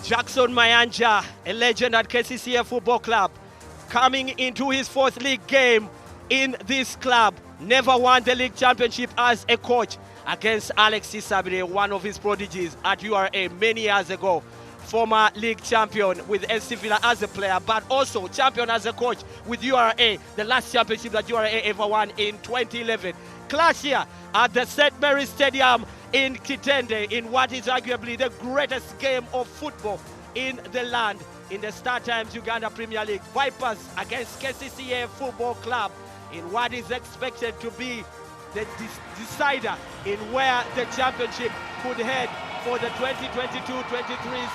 Jackson Mayanja, a legend at Kcca Football Club, coming into his fourth league game in this club. Never won the league championship as a coach against Kcca, one of his prodigies at URA many years ago. Former league champion with SC Villa as a player, but also champion as a coach with URA, the last championship that URA ever won in 2011. Clash here at the St. Mary's Stadium in Kitende in what is arguably the greatest game of football in the land in the Star Times Uganda Premier League. Vipers against Kcca Football Club in what is expected to be the decider in where the championship could head for the 2022-23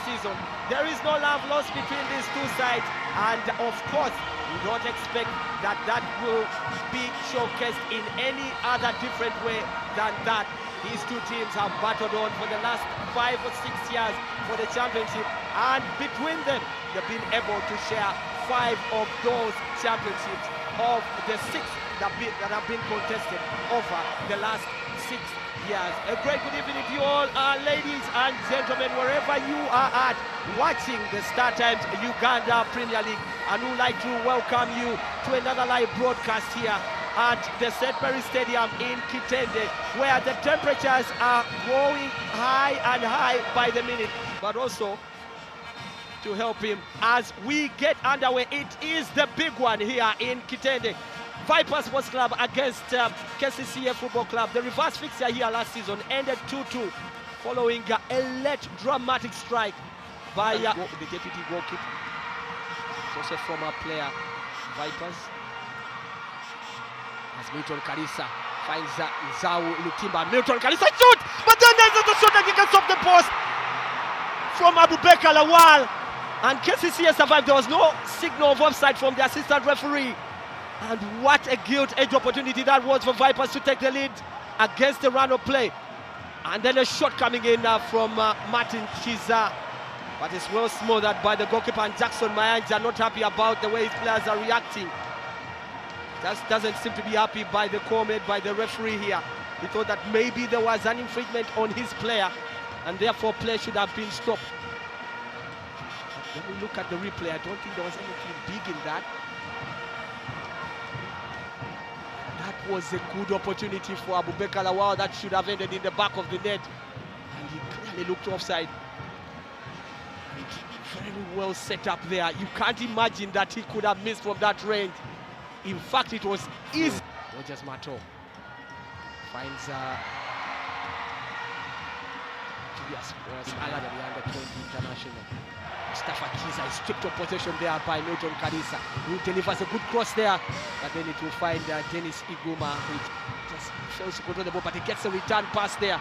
season. There is no love lost between these two sides, and of course we don't expect that that will be showcased in any other different way than that. These two teams have battled on for the last 5 or 6 years for the championship, and between them they've been able to share 5 of those championships of the 6 that have been contested over the last 6 years. A great good evening to you all, ladies and gentlemen, wherever you are at, watching the Star Times Uganda Premier League, and we'd like to welcome you to another live broadcast here at the St. Mary's Stadium in Kitende, where the temperatures are going high and high by the minute. But also to help him as we get underway, it is the big one here in Kitende. Vipers Sports Club against Kcca Football Club. The reverse fixture here last season ended 2-2 following a late dramatic strike by the deputy goalkeeper. Also former player, Vipers. As Milton Kcca finds Nzau Lutimba. Milton Kcca shoot! But then there's a shot that he gets off the post from Abubakar Lawal. And Kcca survived. There was no signal of offside from the assistant referee. And what a gilt-edged opportunity that was for Vipers to take the lead against the run of play. And then a shot coming in from Martin Kcca. But it's well smothered by the goalkeeper, and Jackson Mayanja not happy about the way his players are reacting. Just doesn't seem to be happy by the call made by the referee here. He thought that maybe there was an infringement on his player, and therefore play should have been stopped. But when we look at the replay, I don't think there was anything big in that. That was a good opportunity for Abubakar Lawal that should have ended in the back of the net, and he clearly looked offside. And very well set up there. You can't imagine that he could have missed from that range. In fact, it was easy. Rogers Mato finds Julius Ala, the under-20 international. Mustafa Kcca is stripped of possession there by Milton Kcca, who delivers a good cross there, but then it will find Dennis Iguma, who just fails to control the ball, but he gets a return pass there.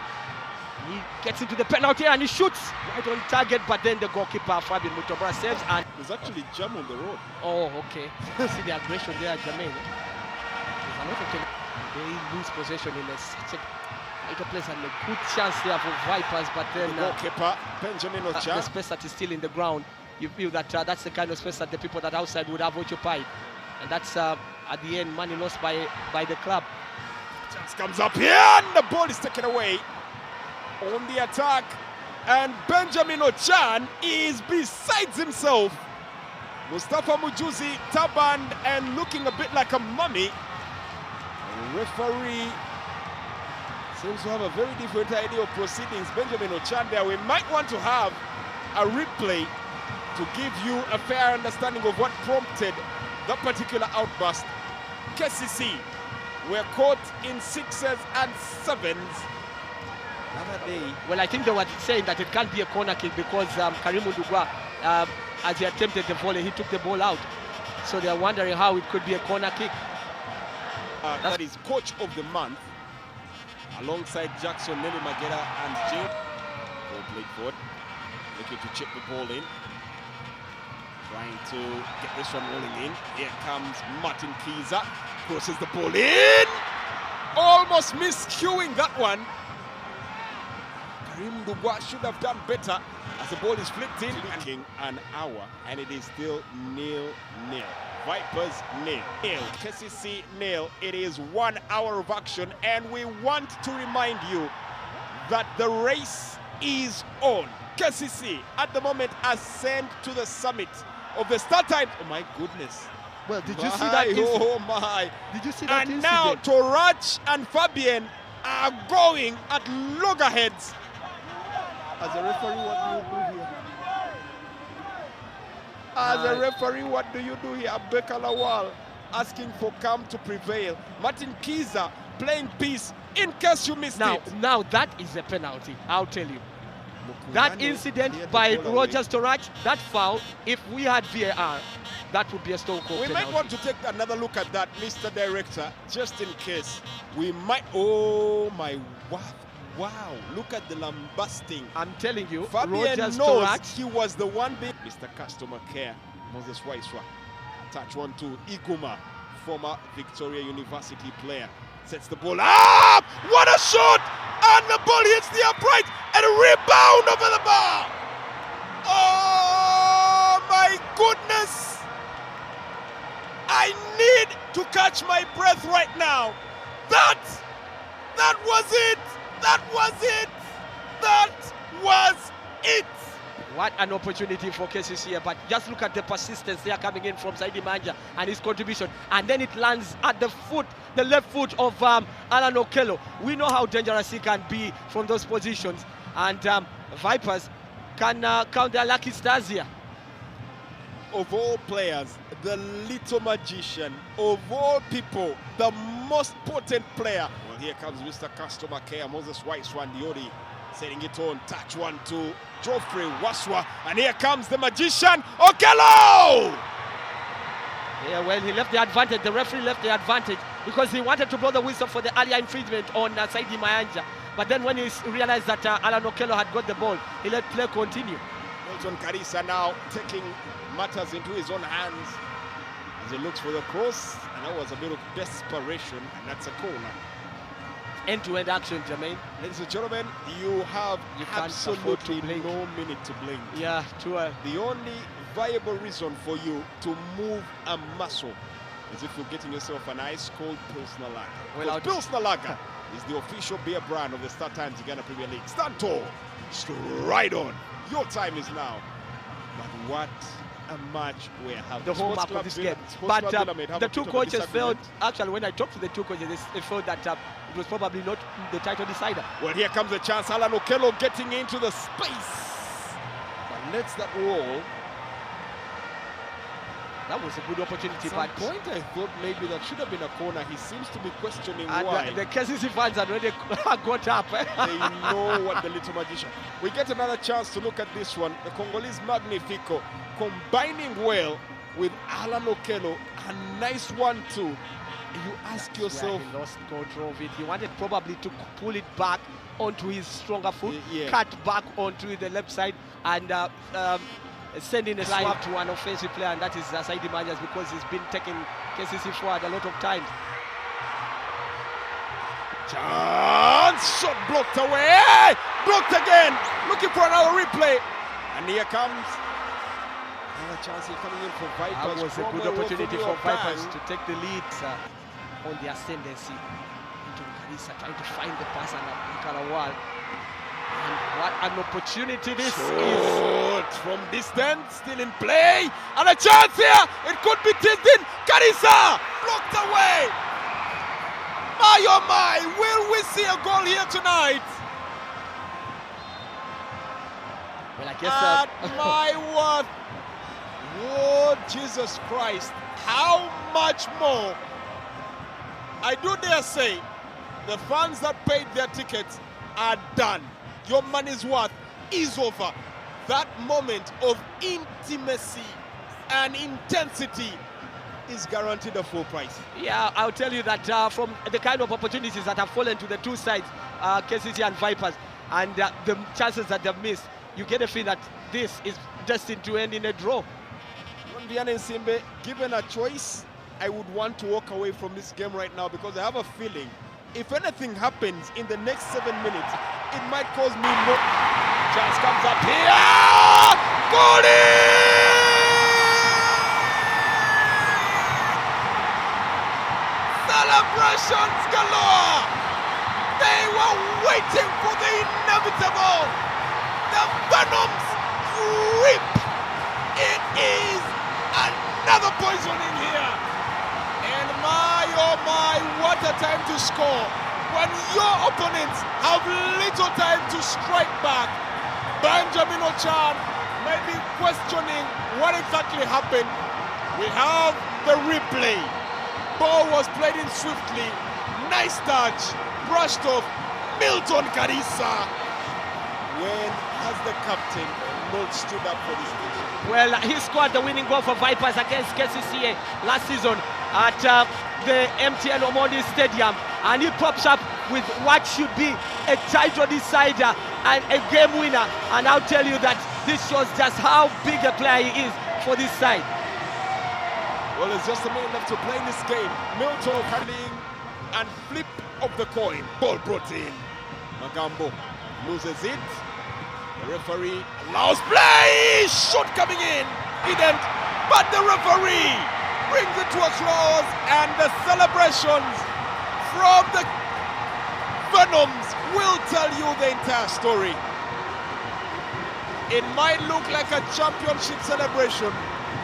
He gets into the penalty and he shoots right on target, but then the goalkeeper Fabian Mutobra saves, and there's actually jam on the road. Oh, okay. See the aggression there, Jermaine. There's a lot of they lose possession in such a vital place, and a good chance there for Vipers, but then the goalkeeper Benjamin Ochan. The space that is still in the ground, you feel that that's the kind of space that the people that outside would have occupied, and that's at the end money lost by the club. Chance comes up here, and the ball is taken away on the attack, and Benjamin Ochan is besides himself. Mustafa Mujuzi turbaned and looking a bit like a mummy. The referee seems to have a very different idea of proceedings. Benjamin Ochan there. We might want to have a replay to give you a fair understanding of what prompted that particular outburst. Kcca were caught in 6s and 7s. Another day. Well, I think they were saying that it can't be a corner kick because Karim Ndugwa, as he attempted the volley, he took the ball out. So they're wondering how it could be a corner kick. That is coach of the month, alongside Jackson, Nelly Magera, and Jim. Ball played forward, looking to chip the ball in. Trying to get this one rolling in. Here comes Martin Kcca, crosses the ball in. Almost miscuing that one. Karim Ndugwa should have done better as the ball is flipped in. An hour, and it is still 0-0. Vipers 0. Kcca 0. It is 1 hour of action, and we want to remind you that the race is on. Kcca at the moment ascend to the summit of the start time. Oh my goodness. Well, did you see that incident? Oh my. Did you see that And incident? now Torach and Fabian are going at loggerheads. As a referee, what do you do here? As a referee, what do you do here? Abeka Lawal asking for calm to prevail. Martin Kcca playing peace in case you missed it. Now that is a penalty, I'll tell you. That incident by Rogers Torach, that foul, if we had VAR, that would be a stone cold penalty. We might want to take another look at that, Mr. Director, just in case. We might. Oh my wow! Look at the lambasting. I'm telling you, Fabian Rogers knows Torach, he was the one being. Mr. Customer Care, Moses Waiswa, touch 1-2. Iguma, former Victoria University player, sets the ball up. What a shot! And the ball hits the upright and a rebound over the bar. Oh my goodness! I need to catch my breath right now. That was it. That was it. That was it. what an opportunity for Kcca, but just look at the persistence they are coming in from Saidi Manja and his contribution, and then it lands at the left foot of Alan Okello. We know how dangerous he can be from those positions, and Vipers can count their lucky stars here. Of all players, the little magician, of all people, the most potent player. Well, here comes Mr. Customer Care, Moses Waiswa Diori, setting it on, touch 1-2, Geoffrey Waswa, and here comes the magician, Okello! Yeah, well, he left the advantage, the referee left the advantage, because he wanted to blow the whistle for the earlier infringement on Saidi Manja. But then when he realized that Alan Okello had got the ball, he let play continue. Milton Kcca now taking matters into his own hands as he looks for the cross, and that was a bit of desperation, and that's a corner. End-to-end action, Jermaine. Ladies and gentlemen, you have absolutely no minute to blink. Yeah, too early. The only viable reason for you to move a muscle is if you're getting yourself an ice-cold Pilsner Lager. Well, Pilsner Lager is the official beer brand of the Star Times Uganda Premier League. Stand tall, stride on. Your time is now. But what a match we're having. The whole map of this game. But the two coaches felt, actually when I talked to the two coaches, they felt that it was probably not the title decider. Well, here comes the chance. Alan Okello getting into the space. But lets that roll. That was a good opportunity. At some point I thought maybe that should have been a corner. He seems to be questioning and why. The Kcca fans had already got up. They know what the little magician. We get another chance to look at this one. The Congolese Magnifico combining well with Alan Okello. A nice 1-2. You ask yourself. He lost control of it. He wanted probably to pull it back onto his stronger foot, cut back onto the left side, and sending a swap to an offensive player, and that is Saidi Manjas, because he's been taking Kcca forward a lot of times. Chance! Shot blocked away! Blocked again! Looking for another replay. And here comes another chance here coming in for Vipers. That was a good opportunity for Vipers to take the lead on the ascendancy. Into Kcca trying to find the pass and Kalawal. And what an opportunity this is. From distance, still in play. And a chance here. It could be tilted. Kcca blocked away. My oh my, will we see a goal here tonight? Well, I guess my word. Oh, Jesus Christ. How much more? I do dare say the fans that paid their tickets are done. Your money's worth is over. That moment of intimacy and intensity is guaranteed a full price. Yeah, I'll tell you that from the kind of opportunities that have fallen to the two sides, Kcca and Vipers, and the chances that they've missed, you get a feel that this is destined to end in a draw. Rondiane Nsimbe, given a choice, I would want to walk away from this game right now, because I have a feeling if anything happens in the next 7 minutes, it might cause me more. Chance comes up here. Goalie! Celebrations galore. They were waiting for the inevitable. The phenomenon. poisoning here. And my, oh my, what a time to score. When your opponents have little time to strike back, Benjamin Ochan may be questioning what exactly happened. We have the replay. Ball was played in swiftly. Nice touch, brushed off. Milton Kcca. When has the captain not stood up for this team? Well, he scored the winning goal for Vipers against Kcca last season at the MTN Omondi Stadium, and he pops up with what should be a title decider and a game winner. And I'll tell you that this shows just how big a player he is for this side. Well, it's just a minute left to play in this game. Milton handling and flip of the coin. Ball brought in. Magambo loses it. The referee allows play. Shot coming in. He didn't, but the referee brings it to a close, and the celebrations from the Venoms will tell you the entire story. It might look like a championship celebration.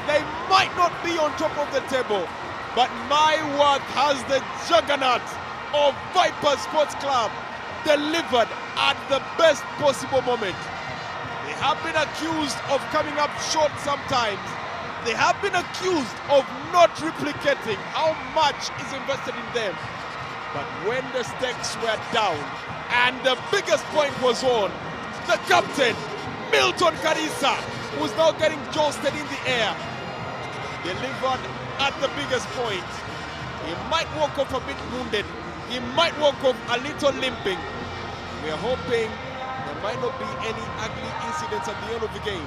They might not be on top of the table, but my word, has the juggernaut of Viper Sports Club delivered at the best possible moment. They have been accused of coming up short sometimes. They have been accused of not replicating how much is invested in them. But when the stakes were down and the biggest point was on, the captain, Milton Kcca, who's now getting josted in the air, delivered at the biggest point. He might walk off a bit wounded. He might walk off a little limping. We are hoping there might not be any ugly incidents at the end of the game,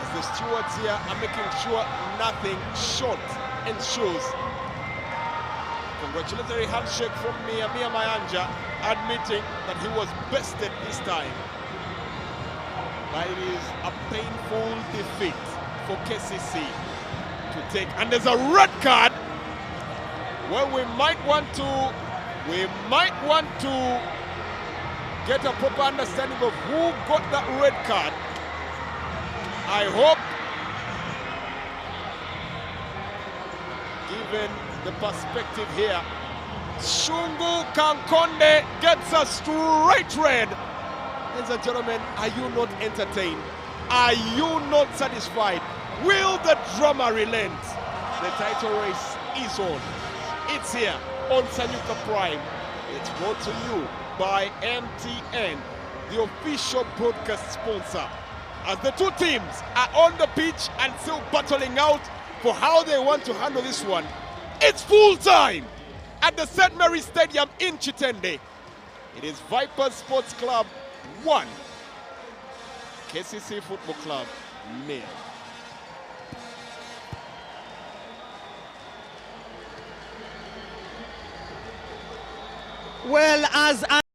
as the stewards here are making sure nothing short ensures. Congratulatory handshake from Mia Mayanja, admitting that he was bested this time. But it is a painful defeat for KCC to take. And there's a red card. Well, we might want to get a proper understanding of who got that red card. I hope, given the perspective here, Shungu Kankonde gets a straight red. Ladies and gentlemen, are you not entertained? Are you not satisfied? Will the drama relent? The title race is on. It's here on Sanyuka Prime. It's brought to you by MTN, the official broadcast sponsor. As the two teams are on the pitch and still battling out for how they want to handle this one, it's full time at the St. Mary's Stadium in Chitende. It is Viper Sports Club 1, KCC Football Club 0. Well, as